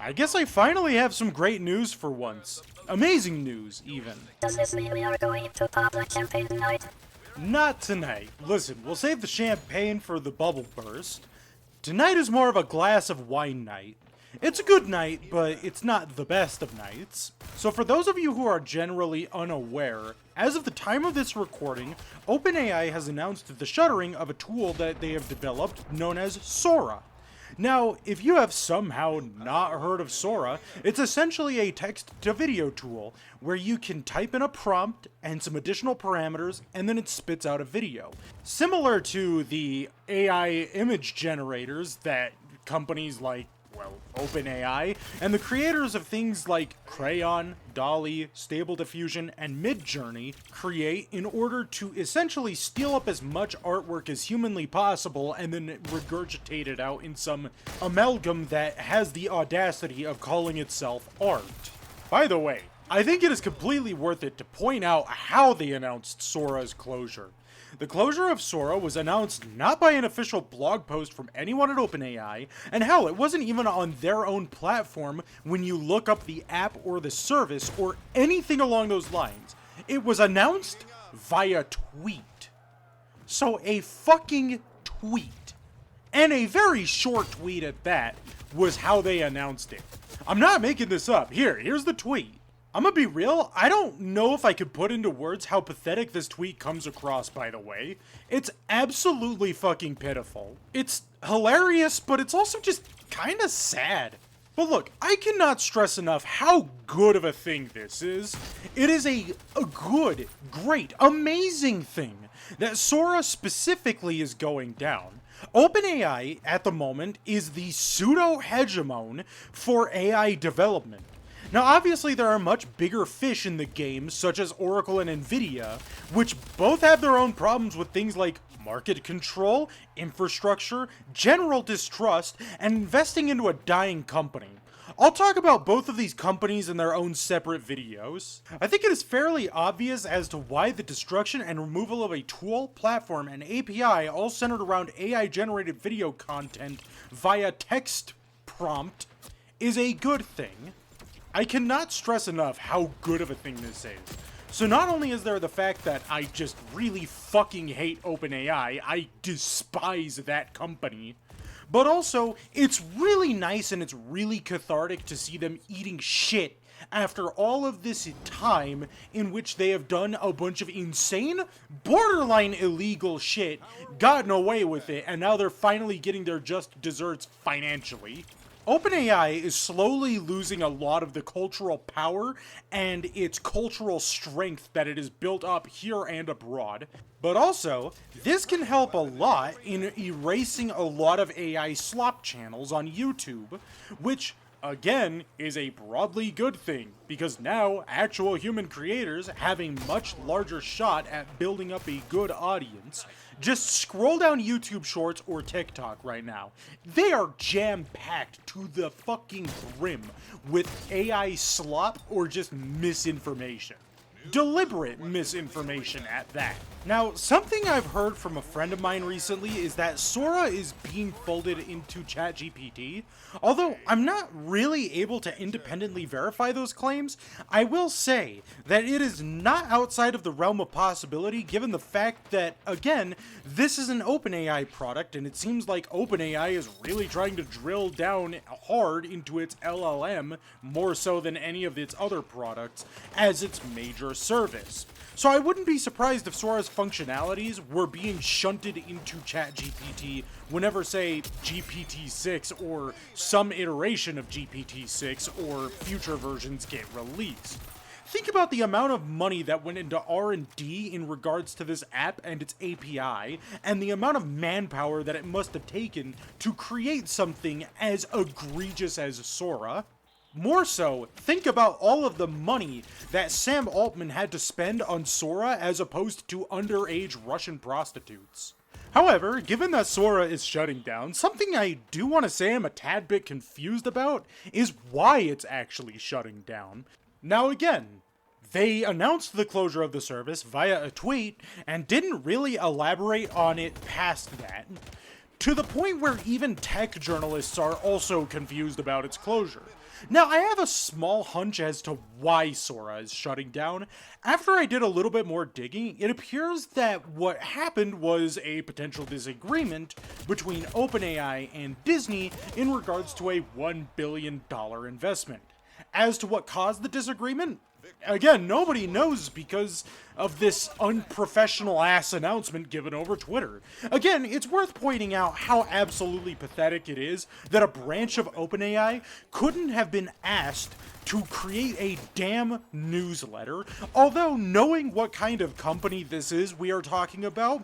I guess I finally have some great news for once. Amazing news, even. Does this mean we are going to public champagne tonight? Not tonight. Listen, we'll save the champagne for the bubble burst. Tonight is more of a glass of wine night. It's a good night, but it's not the best of nights. So for those of you who are generally unaware, as of the time of this recording, OpenAI has announced the shuttering of a tool that they have developed known as Sora. Now, if you have somehow not heard of Sora, it's essentially a text-to-video tool where you can type in a prompt and some additional parameters, and then it spits out a video. Similar to the AI image generators that companies like OpenAI, and the creators of things like Crayon, DALL-E, Stable Diffusion, and Midjourney create in order to essentially steal up as much artwork as humanly possible and then regurgitate it out in some amalgam that has the audacity of calling itself art. By the way, I think it is completely worth it to point out how they announced Sora's closure. The closure of Sora was announced not by an official blog post from anyone at OpenAI, and hell, it wasn't even on their own platform when you look up the app or the service or anything along those lines. It was announced via tweet. So a fucking tweet, and a very short tweet at that, was how they announced it. I'm not making this up. Here's the tweet. I'm gonna be real, I don't know if I could put into words how pathetic this tweet comes across, by the way. It's absolutely fucking pitiful. It's hilarious, but it's also just kinda sad. But look, I cannot stress enough how good of a thing this is. It is a good, great, amazing thing that Sora specifically is going down. OpenAI, at the moment, is the pseudo-hegemon for AI development. Now obviously there are much bigger fish in the game, such as Oracle and Nvidia, which both have their own problems with things like market control, infrastructure, general distrust, and investing into a dying company. I'll talk about both of these companies in their own separate videos. I think it is fairly obvious as to why the destruction and removal of a tool, platform, and API all centered around AI-generated video content via text prompt is a good thing. I cannot stress enough how good of a thing this is. So not only is there the fact that I just really fucking hate OpenAI, I despise that company, but also it's really nice and it's really cathartic to see them eating shit after all of this time in which they have done a bunch of insane, borderline illegal shit, gotten away with it, and now they're finally getting their just desserts financially. OpenAI is slowly losing a lot of the cultural power and its cultural strength that it has built up here and abroad. But also, this can help a lot in erasing a lot of AI slop channels on YouTube, which, again, is a broadly good thing, because now actual human creators have a much larger shot at building up a good audience. Just scroll down YouTube Shorts or TikTok right now. They are jam-packed to the fucking brim with AI slop or just misinformation. Deliberate misinformation at that. Now, something I've heard from a friend of mine recently is that Sora is being folded into ChatGPT. Although I'm not really able to independently verify those claims, I will say that it is not outside of the realm of possibility given the fact that, again, this is an OpenAI product and it seems like OpenAI is really trying to drill down hard into its LLM more so than any of its other products as its major service. So I wouldn't be surprised if Sora's functionalities were being shunted into ChatGPT whenever, say, GPT-6 or some iteration of GPT-6 or future versions get released. Think about the amount of money that went into R&D in regards to this app and its API, and the amount of manpower that it must have taken to create something as egregious as Sora. More so, think about all of the money that Sam Altman had to spend on Sora as opposed to underage Russian prostitutes. However, given that Sora is shutting down, something I do want to say I'm a tad bit confused about is why it's actually shutting down. Now again, they announced the closure of the service via a tweet and didn't really elaborate on it past that. to the point where even tech journalists are also confused about its closure. Now, I have a small hunch as to why Sora is shutting down. After I did a little bit more digging, it appears that what happened was a potential disagreement between OpenAI and Disney in regards to a $1 billion investment. As to what caused the disagreement, again, nobody knows because of this unprofessional ass announcement given over Twitter. Again, it's worth pointing out how absolutely pathetic it is that a branch of OpenAI couldn't have been asked to create a damn newsletter, although knowing what kind of company this is we are talking about,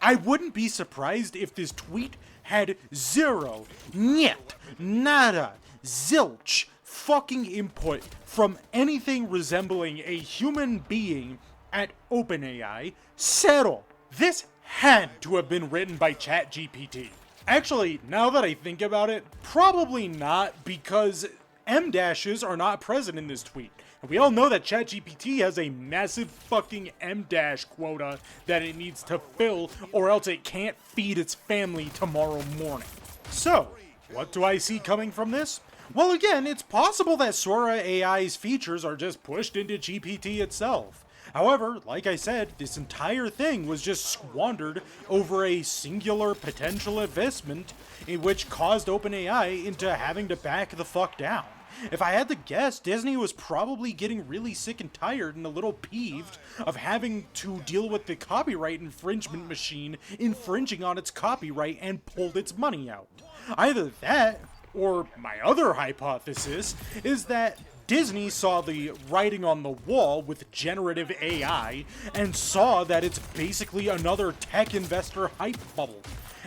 I wouldn't be surprised if this tweet had zero, niet, nada, zilch, fucking input from anything resembling a human being at OpenAI. Zero. This had to have been written by ChatGPT. Actually, now that I think about it, probably not, because M-dashes are not present in this tweet. And we all know that ChatGPT has a massive fucking M-dash quota that it needs to fill, or else it can't feed its family tomorrow morning. So, what do I see coming from this? Well, again, it's possible that Sora AI's features are just pushed into GPT itself. However, like I said, this entire thing was just squandered over a singular potential investment in which caused OpenAI into having to back the fuck down. If I had to guess, Disney was probably getting really sick and tired and a little peeved of having to deal with the copyright infringement machine infringing on its copyright and pulled its money out. Either that, or my other hypothesis, is that Disney saw the writing on the wall with generative AI and saw that it's basically another tech investor hype bubble,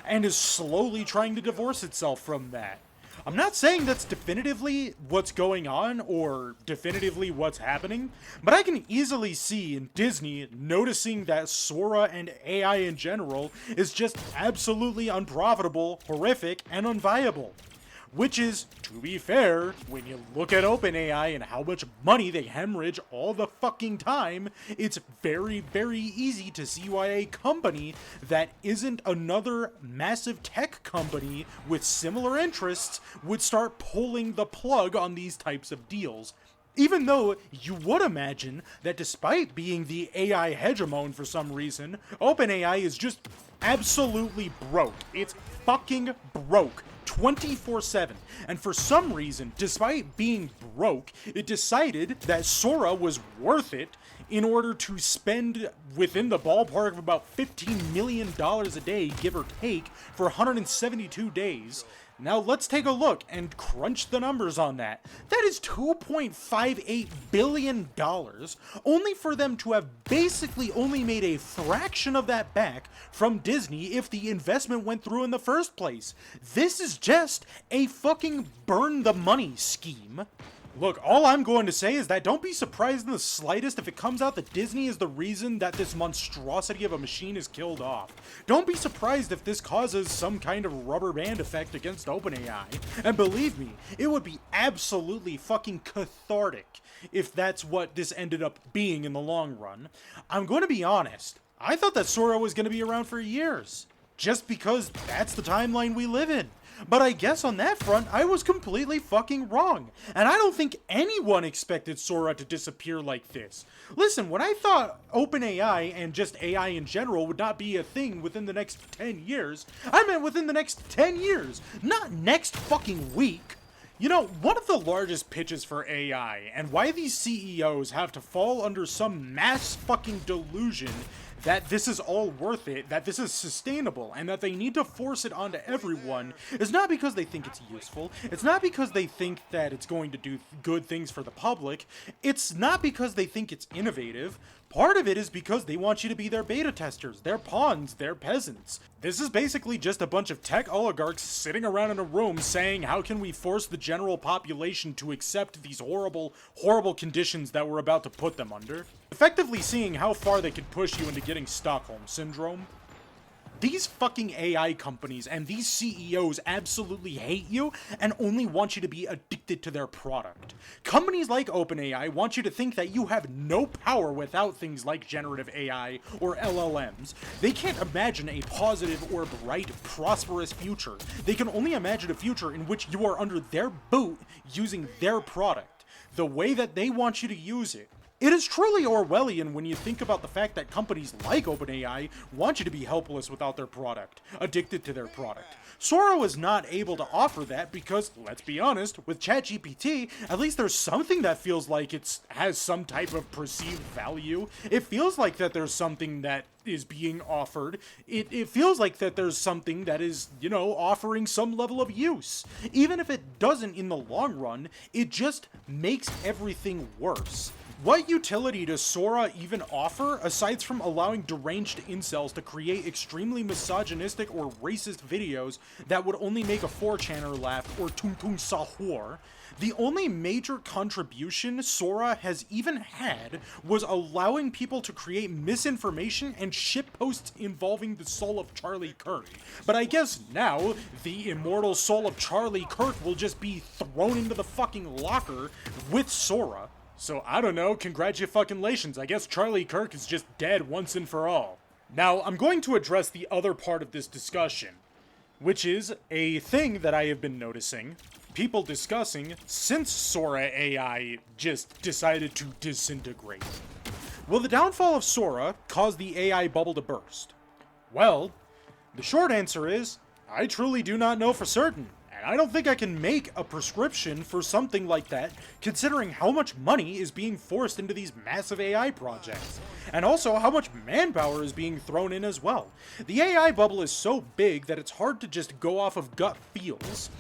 and is slowly trying to divorce itself from that. I'm not saying that's definitively what's going on or definitively what's happening, but I can easily see in Disney noticing that Sora and AI in general is just absolutely unprofitable, horrific, and unviable. Which is, to be fair, when you look at OpenAI and how much money they hemorrhage all the fucking time, it's very, very easy to see why a company that isn't another massive tech company with similar interests would start pulling the plug on these types of deals. Even though you would imagine that despite being the AI hegemon for some reason, OpenAI is just absolutely broke. It's fucking broke. 24/7, and for some reason, despite being broke, it decided that Sora was worth it in order to spend within the ballpark of about $15 million a day, give or take, for 172 days. Now let's take a look and crunch the numbers on that. That is $2.58 billion, only for them to have basically only made a fraction of that back from Disney if the investment went through in the first place. This is just a fucking burn the money scheme. Look, all I'm going to say is that don't be surprised in the slightest if it comes out that Disney is the reason that this monstrosity of a machine is killed off. Don't be surprised if this causes some kind of rubber band effect against OpenAI. And believe me, it would be absolutely fucking cathartic if that's what this ended up being in the long run. I'm going to be honest, I thought that Sora was going to be around for years, just because that's the timeline we live in. But I guess on that front, I was completely fucking wrong. And I don't think anyone expected Sora to disappear like this. Listen, when I thought OpenAI and just AI in general would not be a thing within the next 10 years, I meant within the next 10 years, not next fucking week. You know, one of the largest pitches for AI, and why these CEOs have to fall under some mass fucking delusion that this is all worth it, that this is sustainable, and that they need to force it onto everyone, is not because they think it's useful, it's not because they think that it's going to do good things for the public, it's not because they think it's innovative. Part of it is because they want you to be their beta testers, their pawns, their peasants. This is basically just a bunch of tech oligarchs sitting around in a room saying, how can we force the general population to accept these horrible, horrible conditions that we're about to put them under? Effectively seeing how far they could push you into getting Stockholm Syndrome. These fucking AI companies and these CEOs absolutely hate you and only want you to be addicted to their product. Companies like OpenAI want you to think that you have no power without things like generative AI or LLMs. They can't imagine a positive or bright, prosperous future. They can only imagine a future in which you are under their boot using their product, the way that they want you to use it. It is truly Orwellian when you think about the fact that companies like OpenAI want you to be helpless without their product, addicted to their product. Sora was not able to offer that because, let's be honest, with ChatGPT, at least there's something that feels like it has some type of perceived value. It feels like that there's something that is being offered. It feels like that there's something that is, offering some level of use. Even if it doesn't in the long run, it just makes everything worse. What utility does Sora even offer, aside from allowing deranged incels to create extremely misogynistic or racist videos that would only make a 4chaner laugh or tung tung sahur? The only major contribution Sora has even had was allowing people to create misinformation and shitposts involving the soul of Charlie Kirk. But I guess now, the immortal soul of Charlie Kirk will just be thrown into the fucking locker with Sora. So, I don't know, congratulations, I guess Charlie Kirk is just dead once and for all. Now, I'm going to address the other part of this discussion, which is a thing that I have been noticing people discussing since Sora AI just decided to disintegrate. Will the downfall of Sora cause the AI bubble to burst? Well, the short answer is, I truly do not know for certain. I don't think I can make a prescription for something like that, considering how much money is being forced into these massive AI projects, and also how much manpower is being thrown in as well. The AI bubble is so big that it's hard to just go off of gut feels.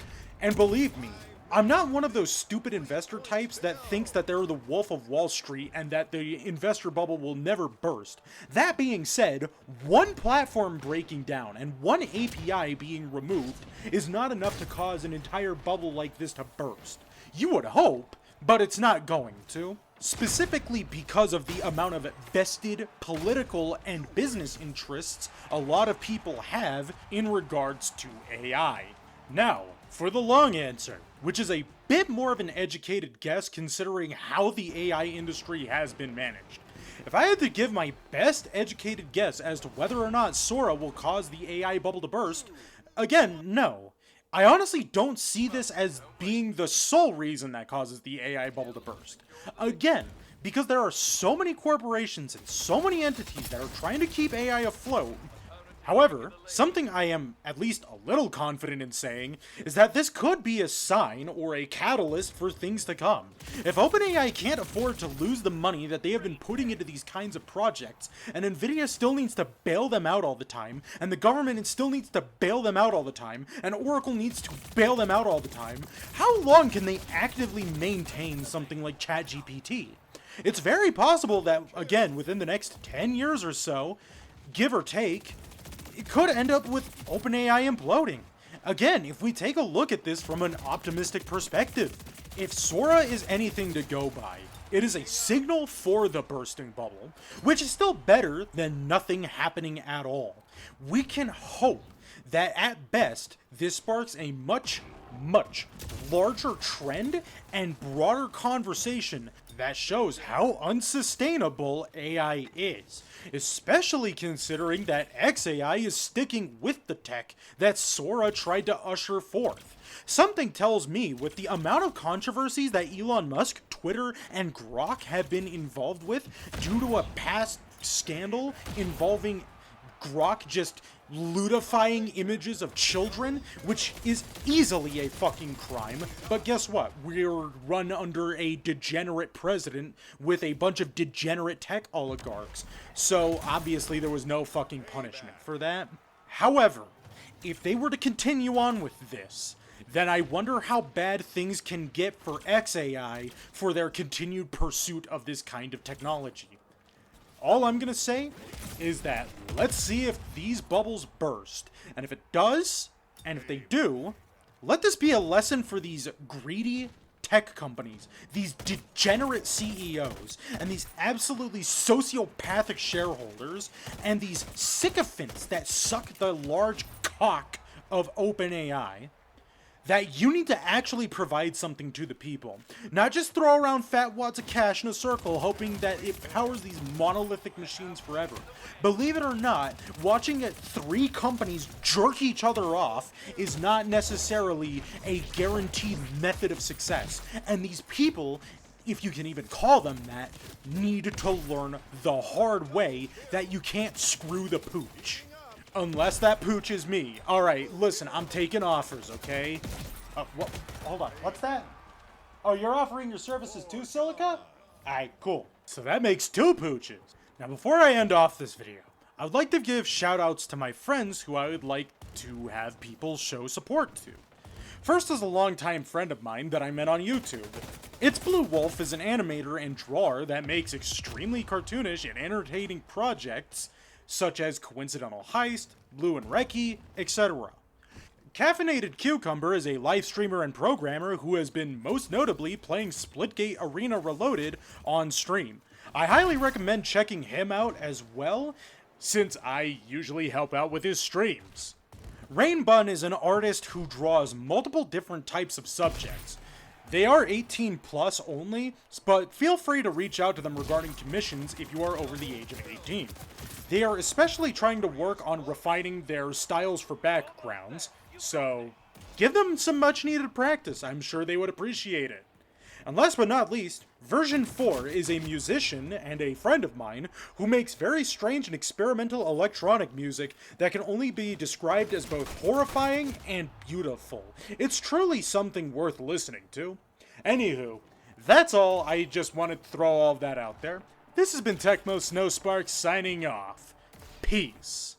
And believe me, I'm not one of those stupid investor types that thinks that they're the Wolf of Wall Street and that the investor bubble will never burst. That being said, one platform breaking down and one API being removed is not enough to cause an entire bubble like this to burst. You would hope, but it's not going to. Specifically because of the amount of vested political and business interests a lot of people have in regards to AI. Now, for the long answer, which is a bit more of an educated guess considering how the AI industry has been managed. If I had to give my best educated guess as to whether or not Sora will cause the AI bubble to burst, again, no. I honestly don't see this as being the sole reason that causes the AI bubble to burst. Again, because there are so many corporations and so many entities that are trying to keep AI afloat. However, something I am at least a little confident in saying is that this could be a sign or a catalyst for things to come. If OpenAI can't afford to lose the money that they have been putting into these kinds of projects, and Nvidia still needs to bail them out all the time, and the government still needs to bail them out all the time, and Oracle needs to bail them out all the time, how long can they actively maintain something like ChatGPT? It's very possible that, again, within the next 10 years or so, give or take, it could end up with OpenAI imploding. Again, if we take a look at this from an optimistic perspective, if Sora is anything to go by, it is a signal for the bursting bubble, which is still better than nothing happening at all. We can hope that at best, this sparks a much larger trend and broader conversation that shows how unsustainable AI is, especially considering that XAI is sticking with the tech that Sora tried to usher forth. Something tells me, with the amount of controversies that Elon Musk, Twitter, and Grok have been involved with due to a past scandal involving Grok just ludifying images of children, which is easily a fucking crime. But guess what? We're run under a degenerate president with a bunch of degenerate tech oligarchs. So obviously there was no fucking punishment for that. However, if they were to continue on with this, then I wonder how bad things can get for XAI for their continued pursuit of this kind of technology. All I'm gonna say is that let's see if these bubbles burst, and if it does, and if they do, let this be a lesson for these greedy tech companies, these degenerate CEOs, and these absolutely sociopathic shareholders, and these sycophants that suck the large cock of OpenAI, that you need to actually provide something to the people. Not just throw around fat wads of cash in a circle hoping that it powers these monolithic machines forever. Believe it or not, watching 3 companies jerk each other off is not necessarily a guaranteed method of success. And these people, if you can even call them that, need to learn the hard way that you can't screw the pooch. Unless that pooch is me. Alright, listen, I'm taking offers, okay? Hold on, what's that? Oh, you're offering your services too, Silica? Alright, cool. So that makes 2 pooches. Now, before I end off this video, I would like to give shoutouts to my friends who I would like to have people show support to. First is a longtime friend of mine that I met on YouTube. Itsbluwolf is an animator and drawer that makes extremely cartoonish and entertaining projects such as Coincidental Heist, Blue and Recce, etc. Caffeinated Cucumber is a live streamer and programmer who has been most notably playing Splitgate Arena Reloaded on stream. I highly recommend checking him out as well, since I usually help out with his streams. Rainbun is an artist who draws multiple different types of subjects. They are 18 plus only, but feel free to reach out to them regarding commissions if you are over the age of 18. They are especially trying to work on refining their styles for backgrounds, so give them some much needed practice. I'm sure they would appreciate it. And last but not least, Version 4 is a musician and a friend of mine who makes very strange and experimental electronic music that can only be described as both horrifying and beautiful. It's truly something worth listening to. Anywho, that's all. I just wanted to throw all of that out there. This has been Techmo Snowspark signing off. Peace.